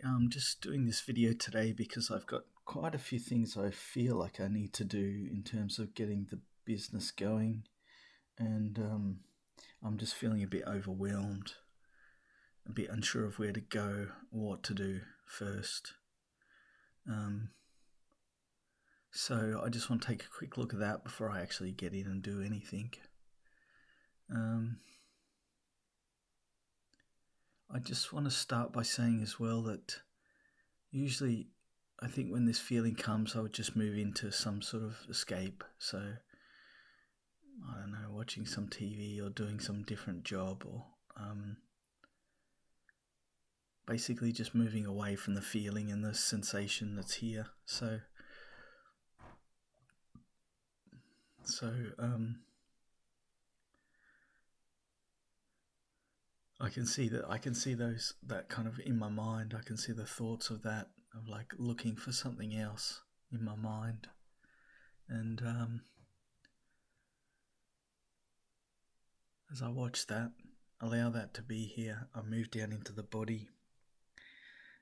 I'm just doing this video today because I've got quite a few things I feel like I need to do in terms of getting the business going, and I'm just feeling a bit overwhelmed, a bit unsure of where to go or what to do first. So I just want to take a quick look at that before I actually get in and do anything. I just want to start by saying as well that usually I think when this feeling comes, I would just move into some sort of escape. So, I don't know, watching some TV or doing some different job, or basically just moving away from the feeling and the sensation that's here. So I can see that kind of in my mind. I can see the thoughts of that, of like looking for something else in my mind. And as I watch that, allow that to be here, I move down into the body,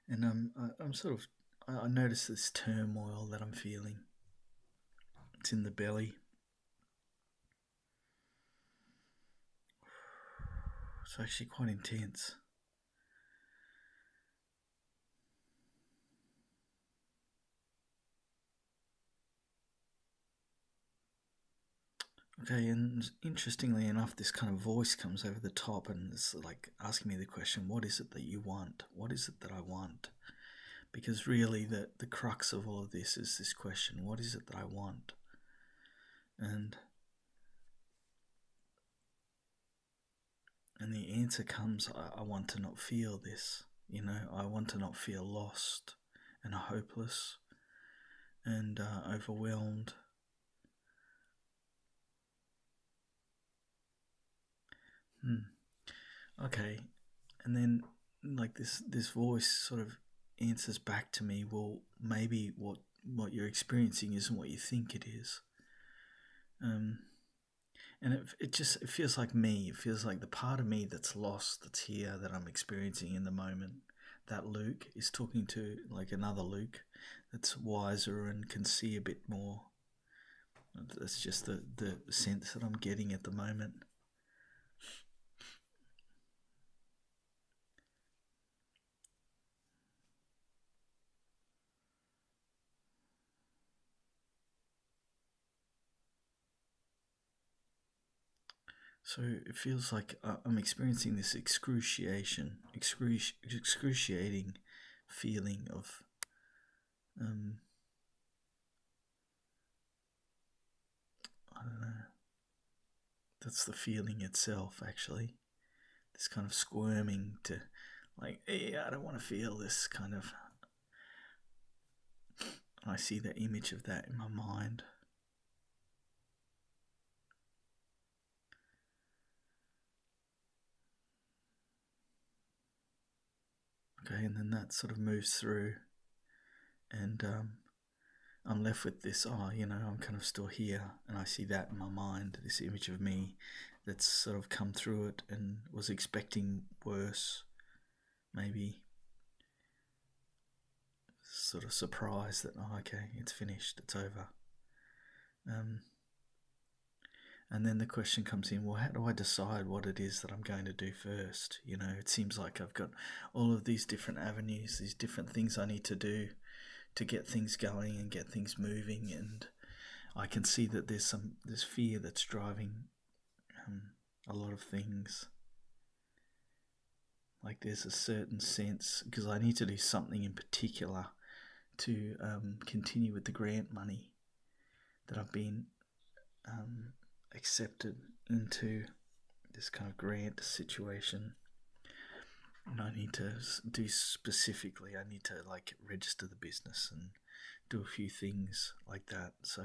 and I notice this turmoil that I'm feeling. It's in the belly. It's actually quite intense. Okay, and interestingly enough, this kind of voice comes over the top and it's like asking me the question, what is it that you want? What is it that I want? Because really the crux of all of this is this question, what is it that I want? And the answer comes, I want to not feel this. I want to not feel lost and hopeless and overwhelmed. Okay, and then like this voice sort of answers back to me, well, maybe what you're experiencing isn't what you think it is. And it feels like me. It feels like the part of me that's lost, that's here, that I'm experiencing in the moment. That Luke is talking to like another Luke that's wiser and can see a bit more. That's just the sense that I'm getting at the moment. So it feels like I'm experiencing this excruciating feeling of I don't know. That's the feeling itself, actually. This kind of squirming to, like, hey, I don't want to feel this kind of. I see the image of that in my mind. Okay, and then that sort of moves through, and I'm left with this, I'm kind of still here, and I see that in my mind, this image of me that's sort of come through it and was expecting worse, maybe sort of surprised that, okay, it's finished, it's over. And then the question comes in, well, how do I decide what it is that I'm going to do first? It seems like I've got all of these different avenues, these different things I need to do to get things going and get things moving. And I can see that there's fear that's driving a lot of things. Like there's a certain sense, because I need to do something in particular to continue with the grant money that I've been accepted into, this kind of grant situation. And I need to do specifically, I need to like register the business and do a few things like that. So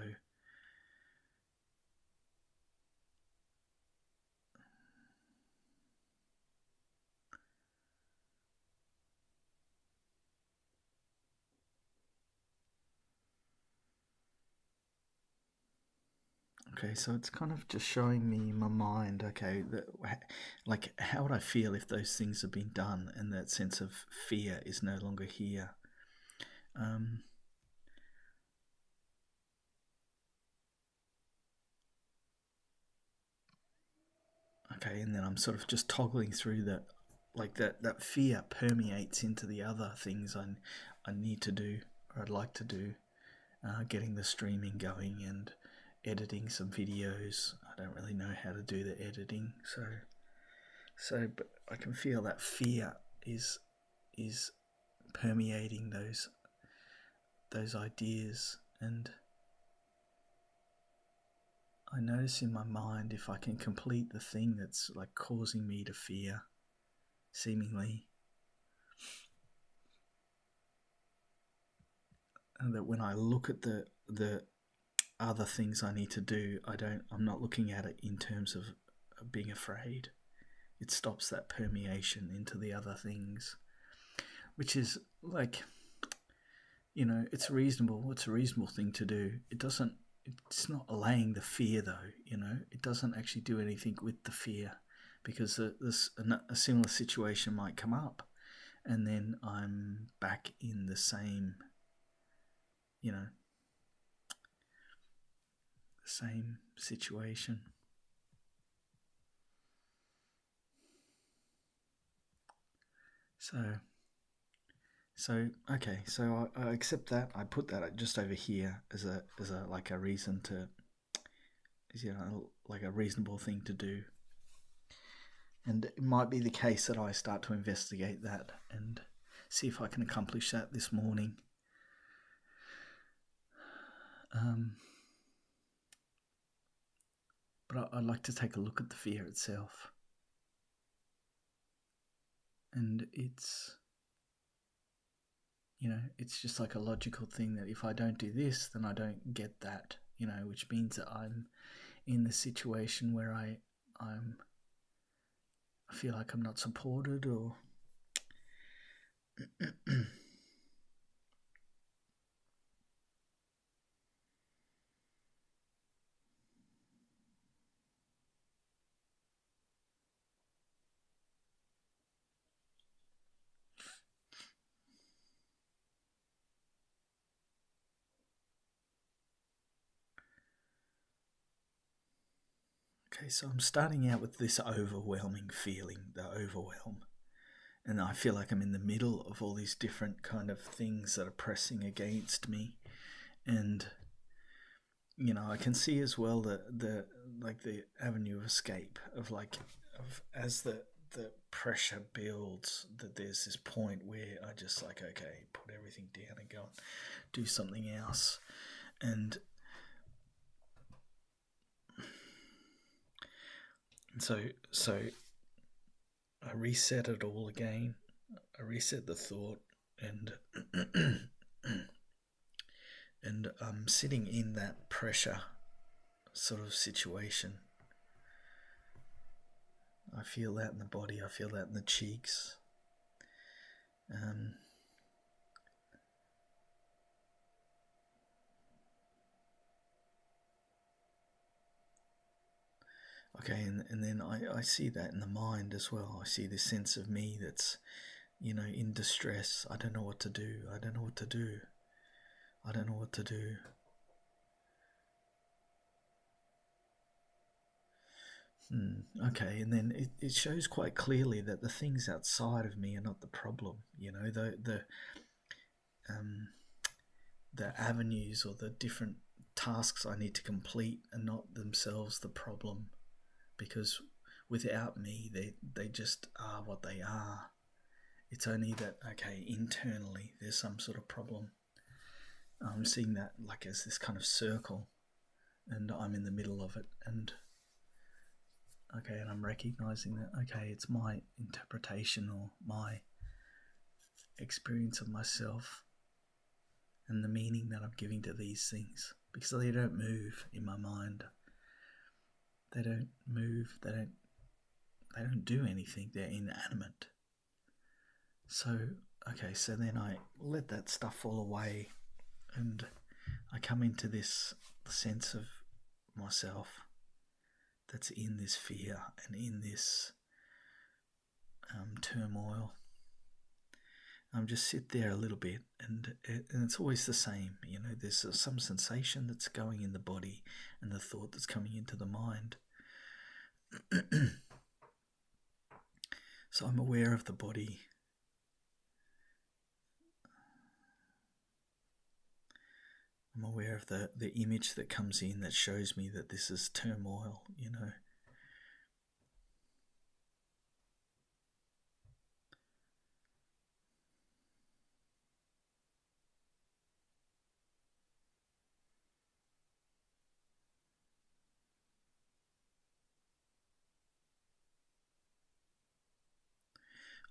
Okay, so it's kind of just showing me in my mind, okay, like how would I feel if those things have been done and that sense of fear is no longer here? Um, okay, and then I'm sort of just toggling through that, like that fear permeates into the other things I need to do or I'd like to do, getting the streaming going and editing some videos. I don't really know how to do the editing, but I can feel that fear is permeating those ideas, and I notice in my mind if I can complete the thing that's like causing me to fear, seemingly, and that when I look at the other things I need to do, I'm not looking at it in terms of being afraid. It stops that permeation into the other things, which is like, it's reasonable. It's a reasonable thing to do. It's not allaying the fear though, it doesn't actually do anything with the fear, because a similar situation might come up and then I'm back in the same, same situation. So okay, so I accept that. I put that just over here as a like a reason to, like a reasonable thing to do. And it might be the case that I start to investigate that and see if I can accomplish that this morning. But I'd like to take a look at the fear itself. And it's just like a logical thing that if I don't do this, then I don't get that, which means that I'm in the situation where I feel like I'm not supported, or okay, so I'm starting out with this overwhelming feeling, the overwhelm. And I feel like I'm in the middle of all these different kind of things that are pressing against me. And, I can see as well the avenue of escape of as the pressure builds, that there's this point where I just like, okay, put everything down and go and do something else. And so I reset it all again. I reset the thought, and and I'm sitting in that pressure sort of situation. I feel that in the body. I feel that in the cheeks. Okay, and then I see that in the mind as well. I see this sense of me that's, in distress. I don't know what to do. I don't know what to do. I don't know what to do. Okay, and then it shows quite clearly that the things outside of me are not the problem. The avenues or the different tasks I need to complete are not themselves the problem, because without me, they just are what they are. It's only that, okay, internally there's some sort of problem. I'm seeing that like as this kind of circle, and I'm in the middle of it, and okay, and I'm recognizing that, okay, it's my interpretation or my experience of myself and the meaning that I'm giving to these things, because they don't move in my mind. They don't move. They don't do anything. They're inanimate. So, okay, so then I let that stuff fall away, and I come into this sense of myself that's in this fear and in this turmoil. Just sit there a little bit, and it's always the same. There's some sensation that's going in the body and the thought that's coming into the mind. So I'm aware of the body. I'm aware of the image that comes in that shows me that this is turmoil,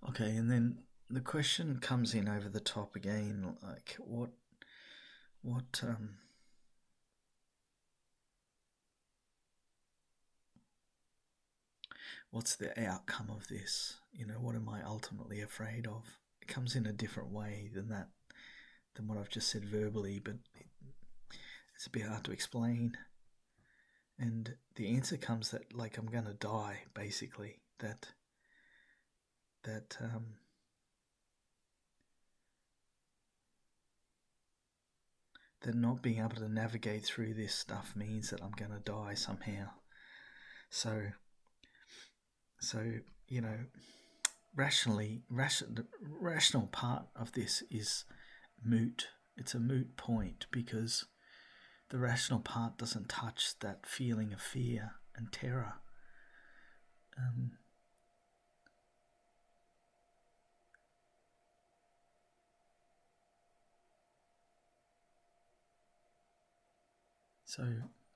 Okay, and then the question comes in over the top again, like what what's the outcome of this? What am I ultimately afraid of? It comes in a different way than what I've just said verbally, but it's a bit hard to explain. And the answer comes that, like, I'm gonna die, basically. That not being able to navigate through this stuff means that I'm gonna die somehow. So the rational part of this is moot. It's a moot point because the rational part doesn't touch that feeling of fear and terror.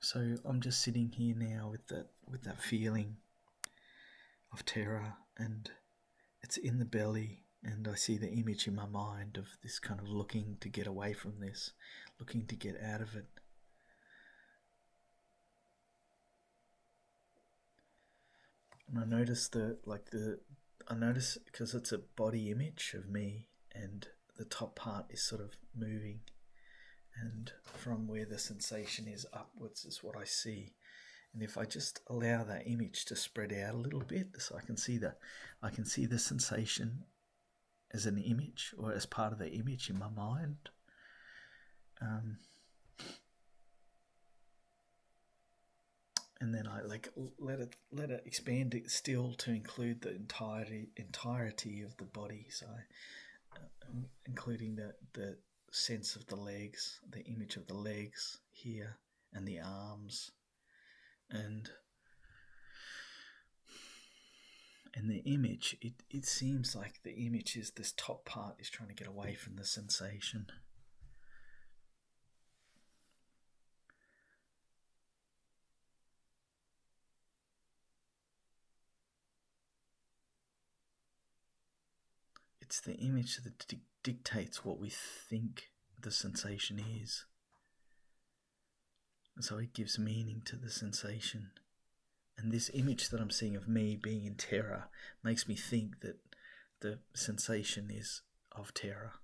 So I'm just sitting here now with that feeling of terror, and it's in the belly, and I see the image in my mind of this kind of looking to get away from this, looking to get out of it. And I notice because it's a body image of me, and the top part is sort of moving, and from where the sensation is upwards is what I see. And if I just allow that image to spread out a little bit, so I can see the sensation as an image or as part of the image in my mind. And then I let it expand it still to include the entirety of the body. So, including the sense of the legs, the image of the legs here, and the arms, and the image. It seems like the image is this top part is trying to get away from the sensation. It's the image that dictates what we think the sensation is. And so it gives meaning to the sensation. And this image that I'm seeing of me being in terror makes me think that the sensation is of terror.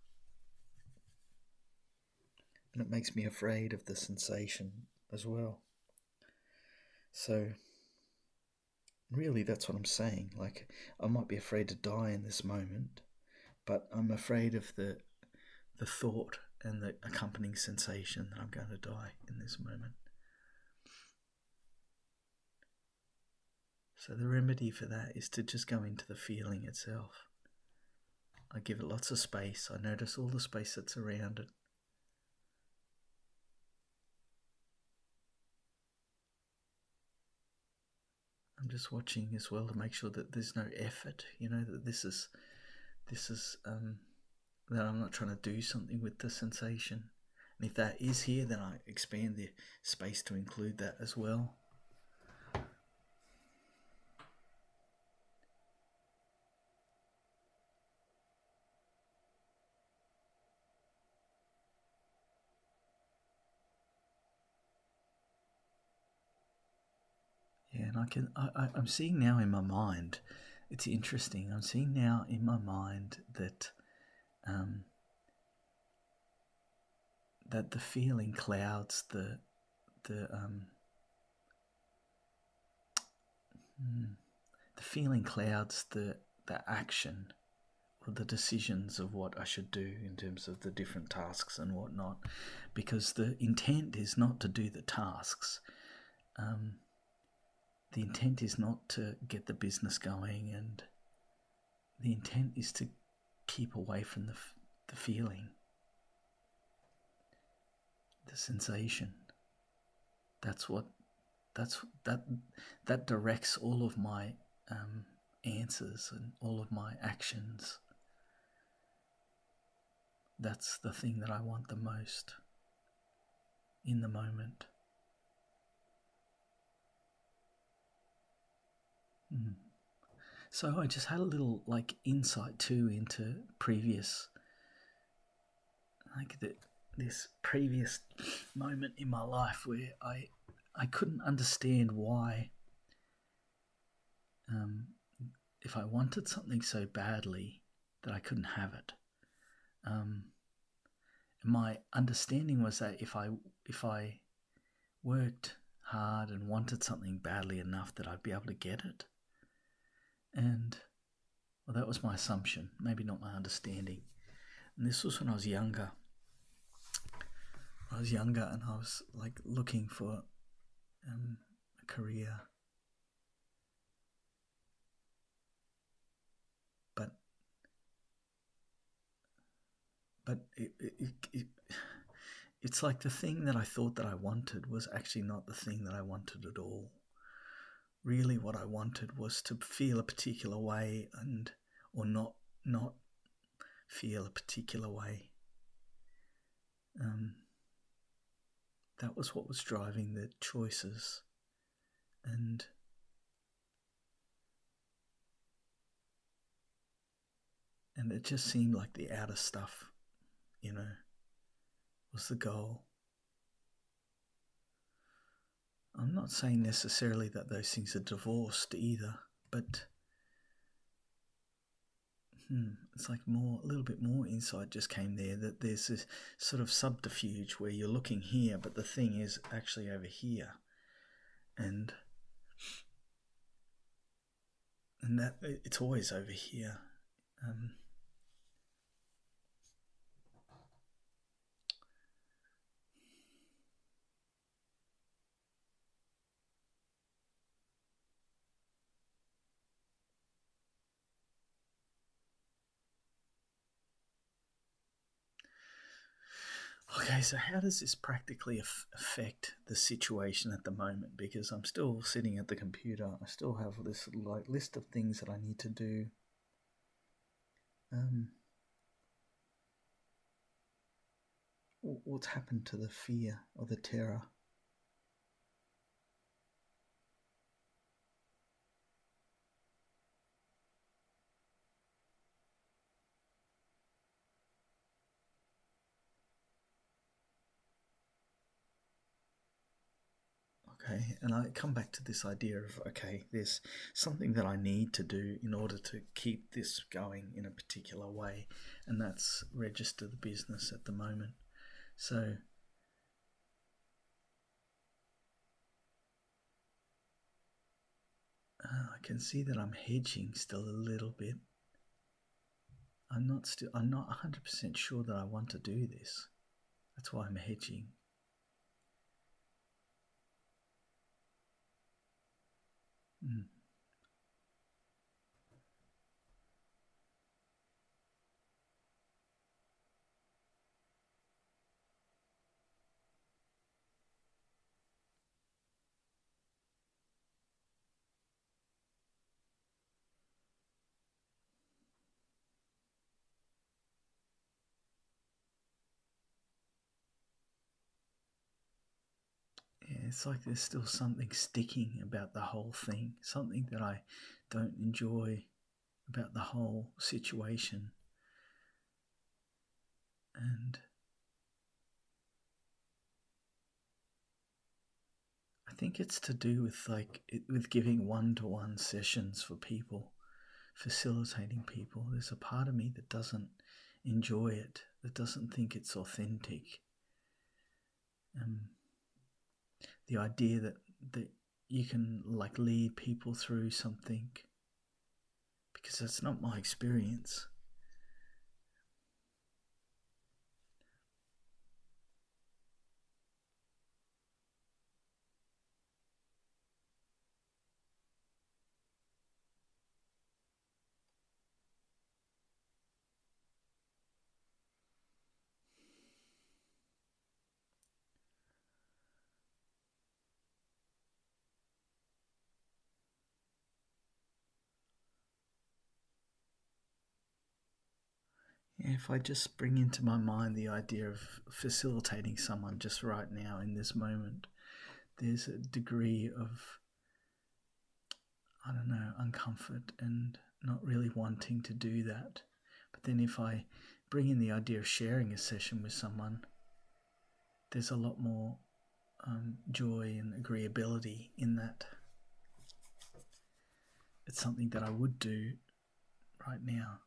And it makes me afraid of the sensation as well. So really that's what I'm saying. Like, I might be afraid to die in this moment, but I'm afraid of the thought and the accompanying sensation that I'm going to die in this moment. So the remedy for that is to just go into the feeling itself. I give it lots of space. I notice all the space that's around it. I'm just watching as well to make sure that there's no effort, that this is that I'm not trying to do something with the sensation. And if that is here, then I expand the space to include that as well. Yeah, and I'm seeing now in my mind, it's interesting, I'm seeing now in my mind that that the feeling clouds the the feeling clouds the action or the decisions of what I should do in terms of the different tasks and whatnot, because the intent is not to do the tasks. The intent is not to get the business going, and the intent is to keep away from the feeling, the sensation. That directs all of my answers and all of my actions. That's the thing that I want the most in the moment. So I just had a little insight too into previous, this previous moment in my life where I couldn't understand why, if I wanted something so badly, that I couldn't have it. My understanding was that if I worked hard and wanted something badly enough, that I'd be able to get it. And well, that was my assumption, maybe not my understanding. And this was when I was younger. And I was looking for a career. But it's like the thing that I thought that I wanted was actually not the thing that I wanted at all. Really what I wanted was to feel a particular way or not feel a particular way. That was what was driving the choices. And it just seemed like the outer stuff, was the goal. I'm not saying necessarily that those things are divorced either, but it's like a little bit more insight just came there, that there's this sort of subterfuge where you're looking here, but the thing is actually over here. And that it's always over here. Okay, so how does this practically affect the situation at the moment? Because I'm still sitting at the computer. I still have this list of things that I need to do. What's happened to the fear or the terror? Okay, and I come back to this idea of, okay, there's something that I need to do in order to keep this going in a particular way, and that's register the business at the moment. So I can see that I'm hedging still a little bit. I'm not 100% sure that I want to do this. That's why I'm hedging. Yeah, it's like there's still something sticking about the whole thing, something that I don't enjoy about the whole situation. And I think it's to do with with giving one-to-one sessions for people, facilitating people. There's a part of me that doesn't enjoy it, that doesn't think it's authentic. The idea that you can like lead people through something, because that's not my experience. If I just bring into my mind the idea of facilitating someone just right now in this moment, there's a degree of, I don't know, uncomfort and not really wanting to do that. But then if I bring in the idea of sharing a session with someone, there's a lot more joy and agreeability in that. It's something that I would do right now.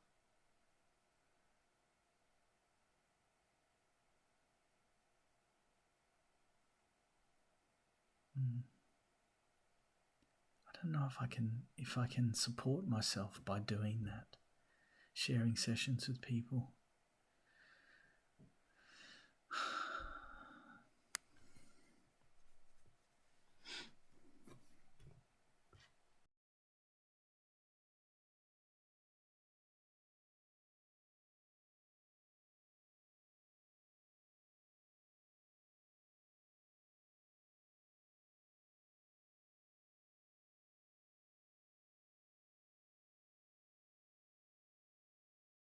I don't know if I can support myself by doing that, sharing sessions with people.